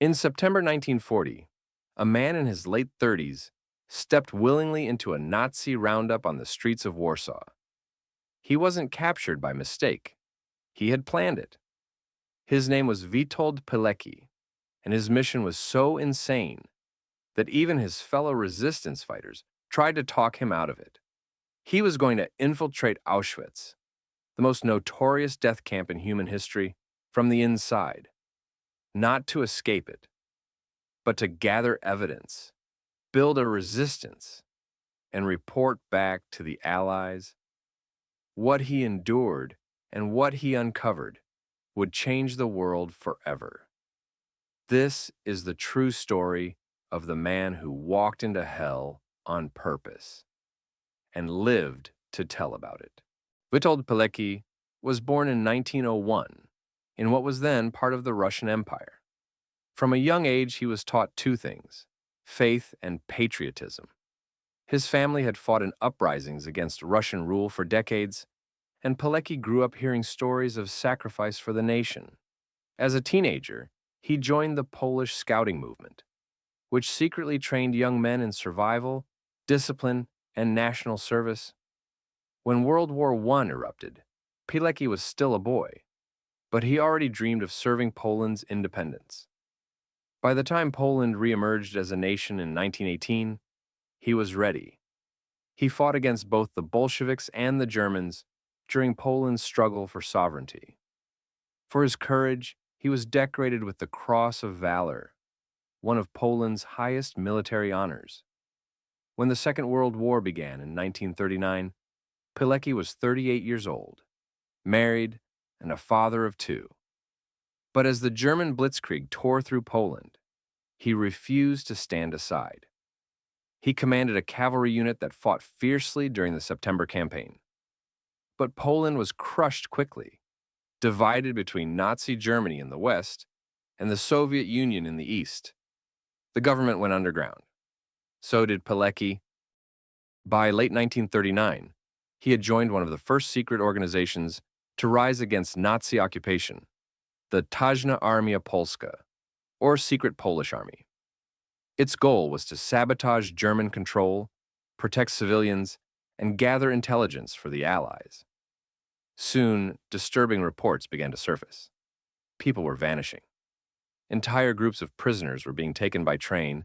In September 1940, a man in his late 30s stepped willingly into a Nazi roundup on the streets of Warsaw. He wasn't captured by mistake. He had planned it. His name was Witold Pilecki, and his mission was so insane that even his fellow resistance fighters tried to talk him out of it. He was going to infiltrate Auschwitz, the most notorious death camp in human history, from the inside, not to escape it, but to gather evidence, build a resistance, and report back to the Allies. What he endured and what he uncovered would change the world forever. This is the true story of the man who walked into hell on purpose and lived to tell about it. Witold Pilecki was born in 1901 in what was then part of the Russian Empire. From a young age, he was taught two things: faith and patriotism. His family had fought in uprisings against Russian rule for decades, and Pilecki grew up hearing stories of sacrifice for the nation. As a teenager, he joined the Polish scouting movement, which secretly trained young men in survival, discipline, and national service. When World War I erupted, Pilecki was still a boy, but he already dreamed of serving Poland's independence. By the time Poland reemerged as a nation in 1918, he was ready. He fought against both the Bolsheviks and the Germans during Poland's struggle for sovereignty. For his courage, he was decorated with the Cross of Valor, one of Poland's highest military honors. When the Second World War began in 1939, Pilecki was 38 years old, married, and a father of two. But as the German blitzkrieg tore through Poland, he refused to stand aside. He commanded a cavalry unit that fought fiercely during the September campaign. But Poland was crushed quickly, divided between Nazi Germany in the west and the Soviet Union in the east. The government went underground. So did Pilecki. By late 1939, he had joined one of the first secret organizations to rise against Nazi occupation, the Tajna Armia Polska, or Secret Polish Army. Its goal was to sabotage German control, protect civilians, and gather intelligence for the Allies. Soon, disturbing reports began to surface. People were vanishing. Entire groups of prisoners were being taken by train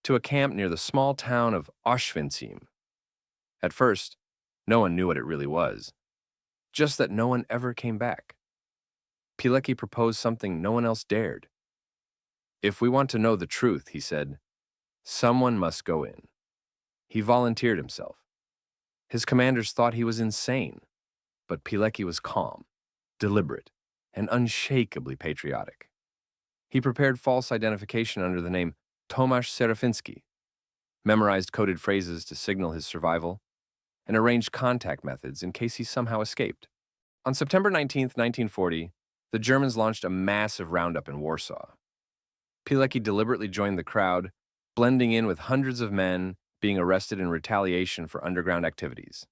to a camp near the small town of Auschwitz-Birkenau. At first, no one knew what it really was, just that no one ever came back. Pilecki proposed something no one else dared. "If we want to know the truth," he said, "someone must go in." He volunteered himself. His commanders thought he was insane, but Pilecki was calm, deliberate, and unshakably patriotic. He prepared false identification under the name Tomasz Serafiński, memorized coded phrases to signal his survival, and arranged contact methods in case he somehow escaped. On September 19, 1940, the Germans launched a massive roundup in Warsaw. Pilecki deliberately joined the crowd, blending in with hundreds of men being arrested in retaliation for underground activities.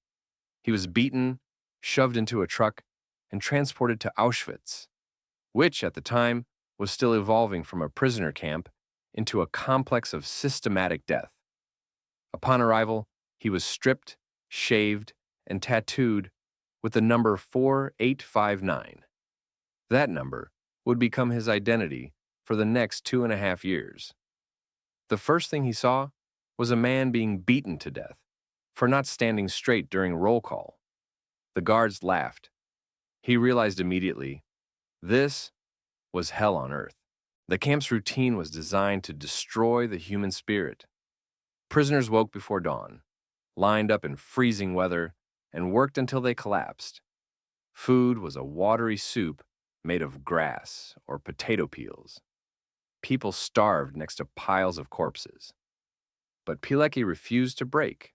He was beaten, shoved into a truck, and transported to Auschwitz, which, at the time, was still evolving from a prisoner camp into a complex of systematic death. Upon arrival, he was stripped, shaved, and tattooed with the number 4859. That number would become his identity for the next 2.5 years. The first thing he saw was a man being beaten to death for not standing straight during roll call. The guards laughed. He realized immediately, this was hell on earth. The camp's routine was designed to destroy the human spirit. Prisoners woke before dawn, lined up in freezing weather, and worked until they collapsed. Food was a watery soup made of grass or potato peels. People starved next to piles of corpses. But Pilecki refused to break.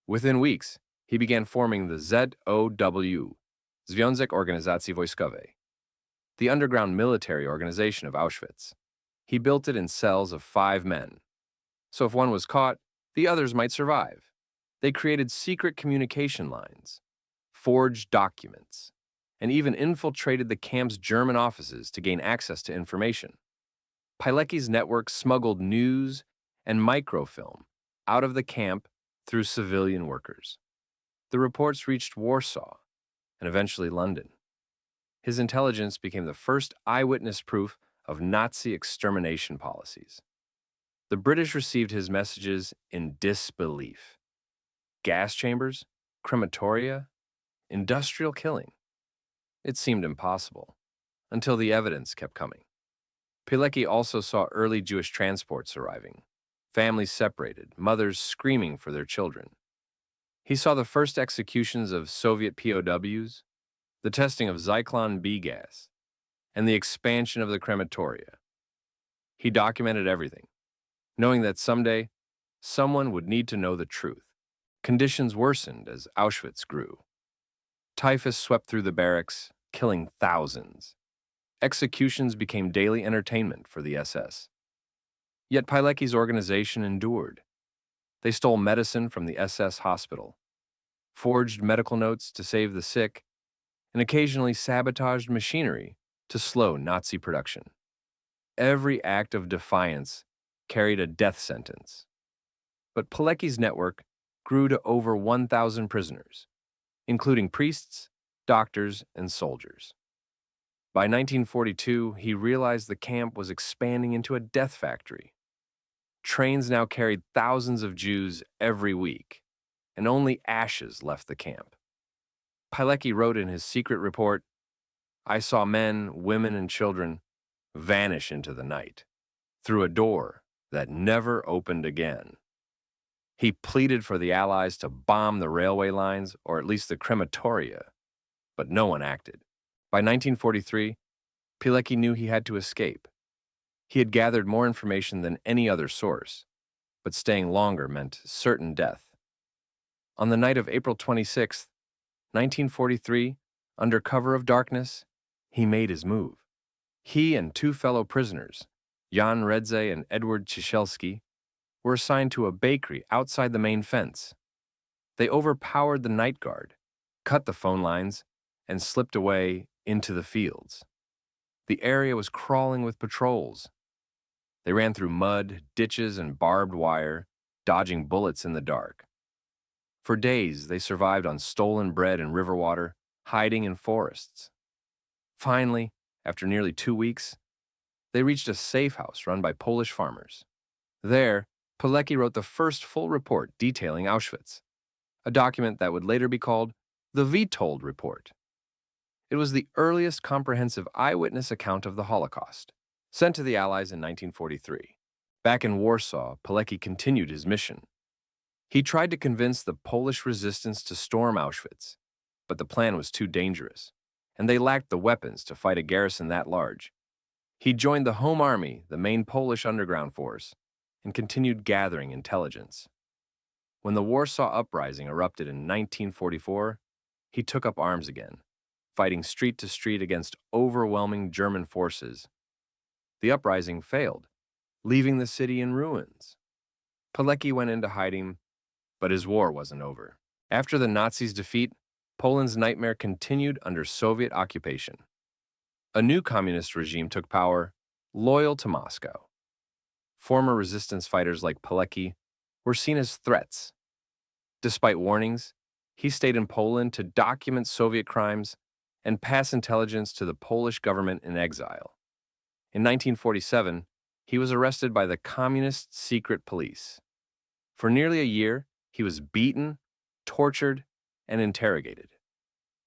Within weeks, he began forming the ZOW, Związek Organizacji Wojskowej, the underground military organization of Auschwitz. He built it in cells of 5 men. So if one was caught, the others might survive. They created secret communication lines, forged documents, and even infiltrated the camp's German offices to gain access to information. Pilecki's network smuggled news and microfilm out of the camp through civilian workers. The reports reached Warsaw and eventually London. His intelligence became the first eyewitness proof of Nazi extermination policies. The British received his messages in disbelief. Gas chambers, crematoria, industrial killing. It seemed impossible, until the evidence kept coming. Pilecki also saw early Jewish transports arriving, families separated, mothers screaming for their children. He saw the first executions of Soviet POWs, the testing of Zyklon B gas, and the expansion of the crematoria. He documented everything, knowing that someday someone would need to know the truth. Conditions worsened as Auschwitz grew. Typhus swept through the barracks, killing thousands. Executions became daily entertainment for the SS. Yet Pilecki's organization endured. They stole medicine from the SS hospital, forged medical notes to save the sick, and occasionally sabotaged machinery to slow Nazi production. Every act of defiance carried a death sentence. But Pilecki's network grew to over 1,000 prisoners, including priests, doctors, and soldiers. By 1942, he realized the camp was expanding into a death factory. Trains now carried thousands of Jews every week, and only ashes left the camp. Pilecki wrote in his secret report, "I saw men, women, and children vanish into the night through a door that never opened again." He pleaded for the Allies to bomb the railway lines, or at least the crematoria, but no one acted. By 1943, Pilecki knew he had to escape. He had gathered more information than any other source, but staying longer meant certain death. On the night of April 26, 1943, under cover of darkness, he made his move. He and two fellow prisoners, Jan Redze and Edward Ciesielski, were assigned to a bakery outside the main fence. They overpowered the night guard, cut the phone lines, and slipped away into the fields. The area was crawling with patrols. They ran through mud, ditches, and barbed wire, dodging bullets in the dark. For days, they survived on stolen bread and river water, hiding in forests. Finally, after nearly 2 weeks, they reached a safe house run by Polish farmers. There, Pilecki wrote the first full report detailing Auschwitz, a document that would later be called the Witold Report. It was the earliest comprehensive eyewitness account of the Holocaust, sent to the Allies in 1943. Back in Warsaw, Pilecki continued his mission. He tried to convince the Polish resistance to storm Auschwitz, but the plan was too dangerous, and they lacked the weapons to fight a garrison that large. He joined the Home Army, the main Polish underground force, and continued gathering intelligence. When the Warsaw Uprising erupted in 1944, he took up arms again, fighting street to street against overwhelming German forces. The uprising failed, leaving the city in ruins. Pilecki went into hiding, but his war wasn't over. After the Nazis' defeat, Poland's nightmare continued under Soviet occupation. A new communist regime took power, loyal to Moscow. Former resistance fighters like Pilecki were seen as threats. Despite warnings, he stayed in Poland to document Soviet crimes and pass intelligence to the Polish government in exile. In 1947, he was arrested by the Communist Secret Police. For nearly a year, he was beaten, tortured, and interrogated.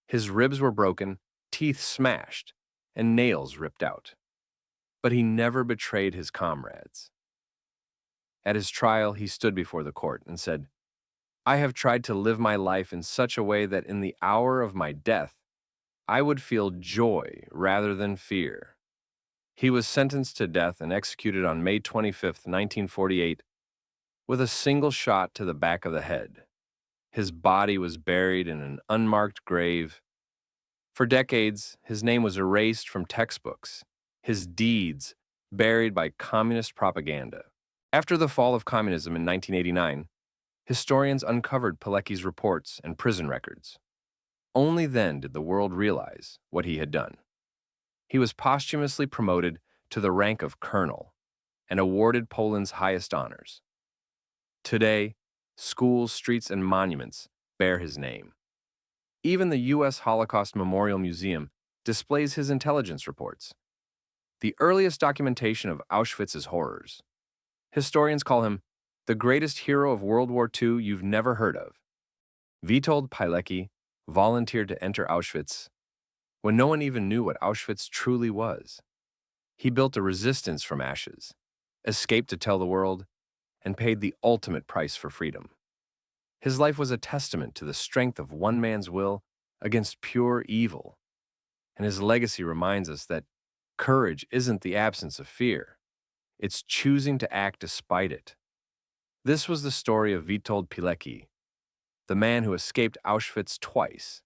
His ribs were broken, teeth smashed, and nails ripped out. But he never betrayed his comrades. At his trial, he stood before the court and said, "I have tried to live my life in such a way that in the hour of my death, I would feel joy rather than fear." He was sentenced to death and executed on May 25, 1948, with a single shot to the back of the head. His body was buried in an unmarked grave. For decades, his name was erased from textbooks, his deeds buried by communist propaganda. After the fall of communism in 1989, historians uncovered Pilecki's reports and prison records. Only then did the world realize what he had done. He was posthumously promoted to the rank of colonel, and awarded Poland's highest honors. Today, schools, streets, and monuments bear his name. Even the U.S. Holocaust Memorial Museum displays his intelligence reports, the earliest documentation of Auschwitz's horrors. Historians call him the greatest hero of World War II you've never heard of. Witold Pilecki volunteered to enter Auschwitz when no one even knew what Auschwitz truly was. He built a resistance from ashes, escaped to tell the world, and paid the ultimate price for freedom. His life was a testament to the strength of one man's will against pure evil, and his legacy reminds us that courage isn't the absence of fear, it's choosing to act despite it. This was the story of Witold Pilecki, the man who escaped Auschwitz twice